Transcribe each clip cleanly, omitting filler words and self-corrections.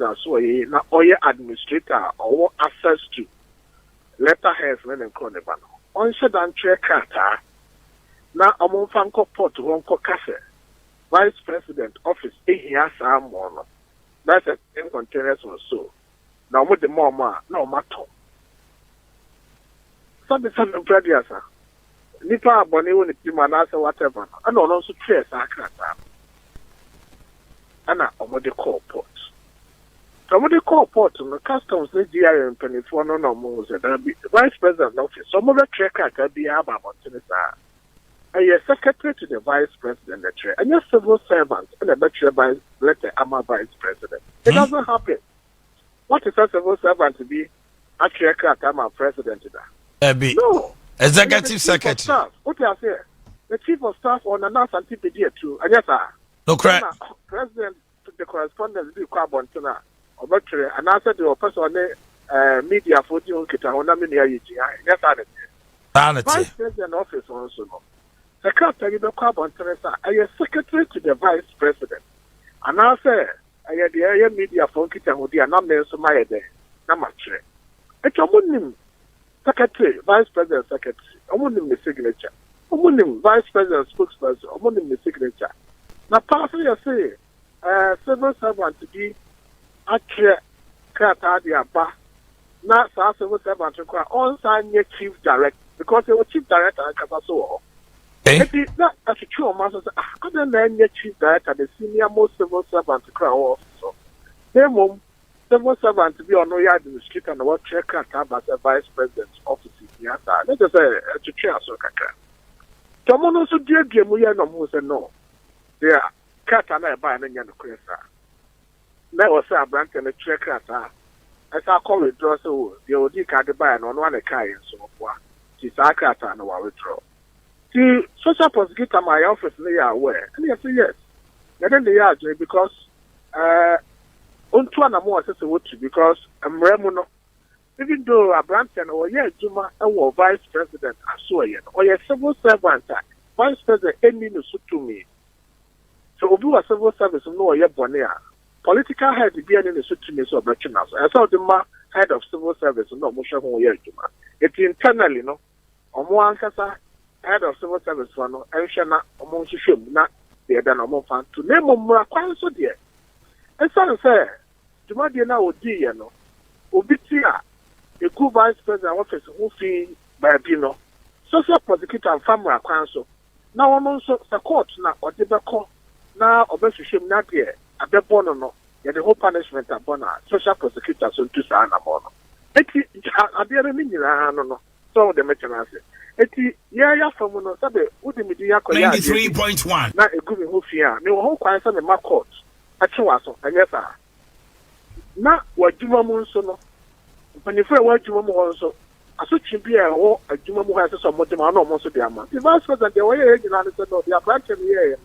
president so ye na oye administrator or access to letterheads when and call the ban. On said and check kata na among fanko port wonko cafe vice president office here someone. That's a 10 containers or so. Now with the mama no matter. Something previous nipa abone woni ti manase whatever and also trace akata ana omode call port omode call port no customs the GIM 24 no mo say that be vice president office so mo track aka bi aba montene sa a secretary to the vice president the chair and your civil servant and the chair by letter ama vice president it doesn't happen. What is a civil servant to be a chair ama president that no executive secretary. What you say? The chief of staff on announce antipedia too. And yes, sir. No correct. President the correspondence be carbon tuna or battery and answer the person on media for the Kita on Aminia. Yes, sir. Vice President office also. Secretary the carbon tuna. I am secretary to the vice president. And I say I had the area media for Kita who are not men so my day. Namache. It's a moon. Secretary, Vice President Secretary, the signature. Vice President spokesperson, the signature. Now, passing you say, civil servant to be actually Katadia Ba. Now, civil servant require on sign your chief director because they were chief director and Kapaso. It is not as a true master. Other than your chief director, the senior most civil servant to crown officer. They civil servant to be on no yard in the street and what check as a vice president's office. Yes, let us say to chair so kaka. Someone also dear game we are no more say no. They are cat and I buy and yan cresa. That was a branch and a check as I call it draw so the OD card buy and on one a car and so forth. She's a cat and our withdraw. The social prosecutor my office they are aware. And yes, yes. Then they are because Unto an more because Remuno, even though a branch and or Juma or vice president, or a civil servant, vice president, any no suit to me. So, do a civil service, no, yet Bonia. Political head be any suit to me, so Brachina. I saw the head of civil service, no, Musha Juma. It's internally, no, or more Ankasa, head of civil service, no, and Shana, or Monshim, not the other fan to name more quite so dear. And so say, Jumadia now D, no, Obitia, a good vice president office who fee by Pino, social prosecutor and family council. Now I'm also the court now or the court now or best shame not here at the bono, yet the whole punishment at Bona, social prosecutors on two sana bono. Eti a dear minion, no, so the mechanase. Eti, yeah, from no sabe, would the media 93.1. Not a good who fear, no whole quiet on the mark court. Achiwaso, and yes, sir. Now, what Juma Monsono, when you feel what Juma Monso, a such or a Juma has some Motimano Monso Diama. The vice president, the way you said, no, they are branching here.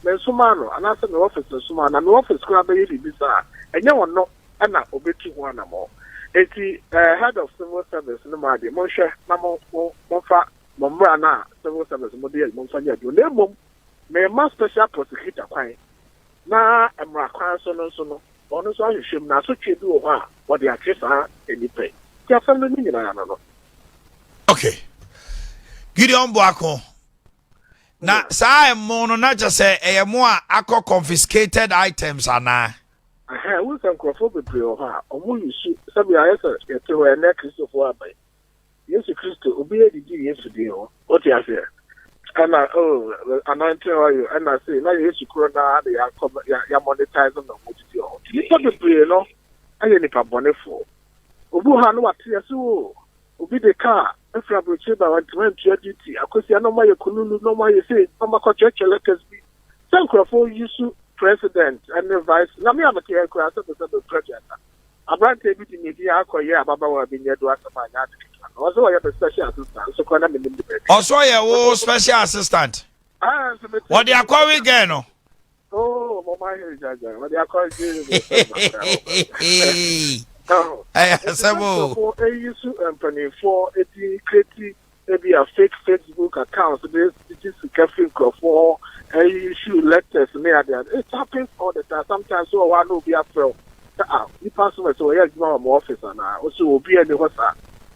Then Sumano, and answer the office of Sumano, and the office could be bizarre. And you will not, and not obey one more. It's the head of civil service, no matter, Monsha, Mamo, Monfa, Mombrana, civil service, Modia, Monsanya, you name may a mass special prosecutor quiet. Na emra kwanso no so no ono so ahwehwem na so twedu ho a wo de akyesa enipe ti afam no nyina no. Okay, Gideon Boako na sa emo no na just say emo a akọ confiscated items ana we san crofo bebre ho a omo yusu sabi ayesa yeto e na Christopher abai Yesu Christo obi edidi Yesu di ho o ti ase and anointing oil, and I say, now you should corona, they are monetizing the multitude. You put the play, no, I ain't a bonnet for. Ubuhan, what you so, Ubi the car, and Fabrice, I went to your duty. I could see no more, you couldn't know my say, no more contract letters be. Thank you for you, president, and the vice. Let me have a clear class of the president. I brought a bit in the year, Baba will be near to us. Also, I have a special assistant, so can I be also, a special assistant. What they are calling again? Oh, my God, what they are calling I said, for a use company for a maybe a fake Facebook account. This is a cafe for a issue letters near there. It happens all the time. Sometimes so one will be afraid. ah, you pass over so yeah, you know, more officer now. Also, will be any horse.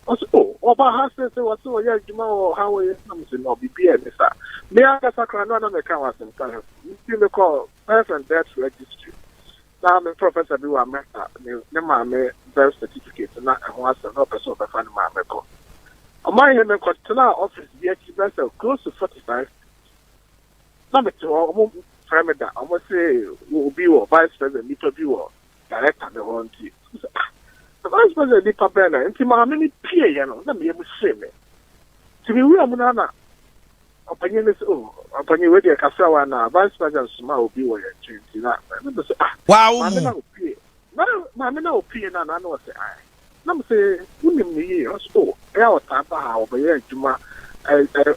Also, oh, about her say, was so yeah, you know, how we something or be any sir. Me, I guess I can't know the car was in time. You see the call, birth and death registry. Now, I'm a professor, do a matter, the birth certificate, and not a person of a fan of my record. On my hand, to our office, the expense close to 45. Number two, I won't frame that. I must say, will be or vice president, little viewer, director, the one team. The vice president, the Pabella, and Tim, how many peer, you know, let me able to say me. To be real, Munana, opinion is, oh, opinion with your Casawana, vice president, small will be where you're changing that. Wow, Mamma, no peer, and I know, say, I. Nam say, women me, also, our Tapa, however,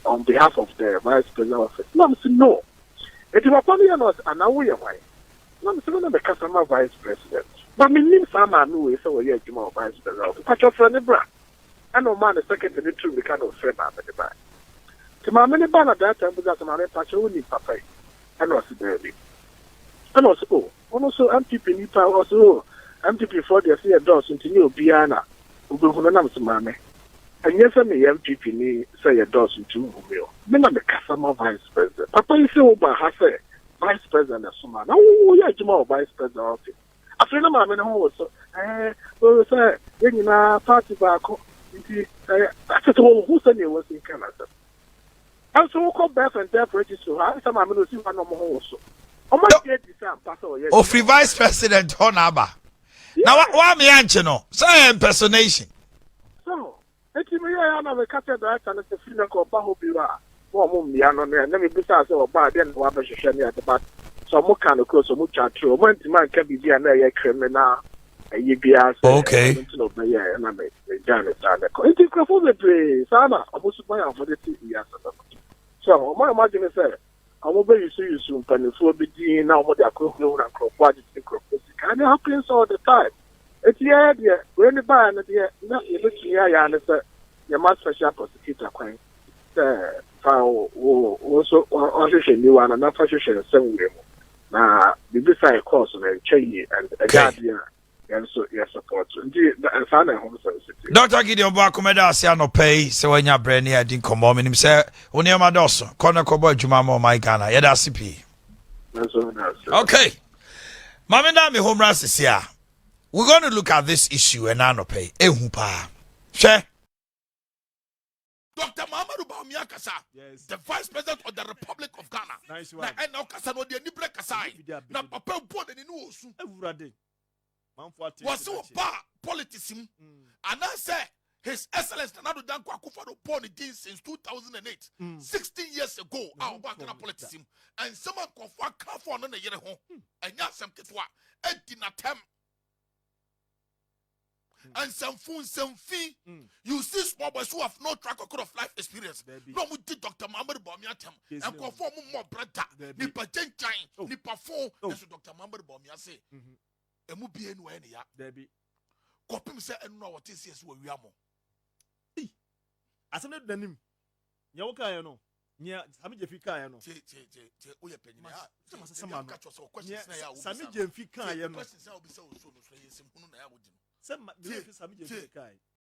on behalf of the vice president office. Nam say, no. It was probably not an hour away. Nam say, no, the customer vice president. But me, name Sama knew so a year to vice president. Patch of friend, bra. I know man, the second to the two, we kind of friend at the back. To my many ban at that time, because my patch only papa. And was the and also, MPP Nipa also. MPP for the year does into new Biana, Ubunam Samame. And yes, I may MPP ni say a does into Umio. Men of the customer vice president. Papa is over has a vice president of Sumana. Oh, yeah, Jamal vice president of it. After the man who was well, sir, in a party back. That's all who said it was in Canada. And so call Beth and Death Register. I some I'm going to see one of my also. Oh, free vice president, Honaba. Now, why me answer no? Say impersonation. So, it's me. I am a catheter director and a female called Bawumia. More Miano, and let me be say about then what I should at the back. So, more kind of close, so much true. When the man can be a criminal, a UBS. Okay. And I'm a journalist. It's a crapple, Sana, almost my for the 2 years. So, my imagine is I will be you soon, and for be now what they are called and crop. And it happens all the time. It's yeah, when the band, not you look here, and it's a much special prosecutor coin. Also, new one, and not fashion, some way. Now, the beside course of a chain and a guardian, and so yes, support. Indeed, and found a home sensitive. Dr. Gideon Bakumeda, no pay, so when you're brainy, I didn't come home and him say, Unia Madoso, Corner Cobo Jumamo, my Ghana, Yada CP. Okay. Mamina me home runs is here. We're going to look at this issue and I no pay. Ehupa. Share. Dr. Bawumia Kasa, yes. The Vice President of the Republic of Ghana. Nice one. And now Kasa no de nibre Kasai. Na papa born in no osu. Everade. Was so bad politician. And I say His Excellency Nana Dankwa Akufo-Addo born again since 2008. 16 years ago, our Ghana politician. And someone confirmed for no yere ho. And ya some kitwa edinatem. And some fun, some fee. You see small boys who have no track record of life experience. No, we did Dr. Bawumia tem. And conform more brother. Nipa Jenchine, Nipa phone. That's what Dr. Bawumia say. And we be anywhere near. Debbie. Copy me say, and know what is yes, where we are more. As I'm not done him. Yawoka, no. Nya Sami Jefika, no. Oya penny. Some questions. Sami Jefika, no. Questions I will be so soon. Some Sami Jefika.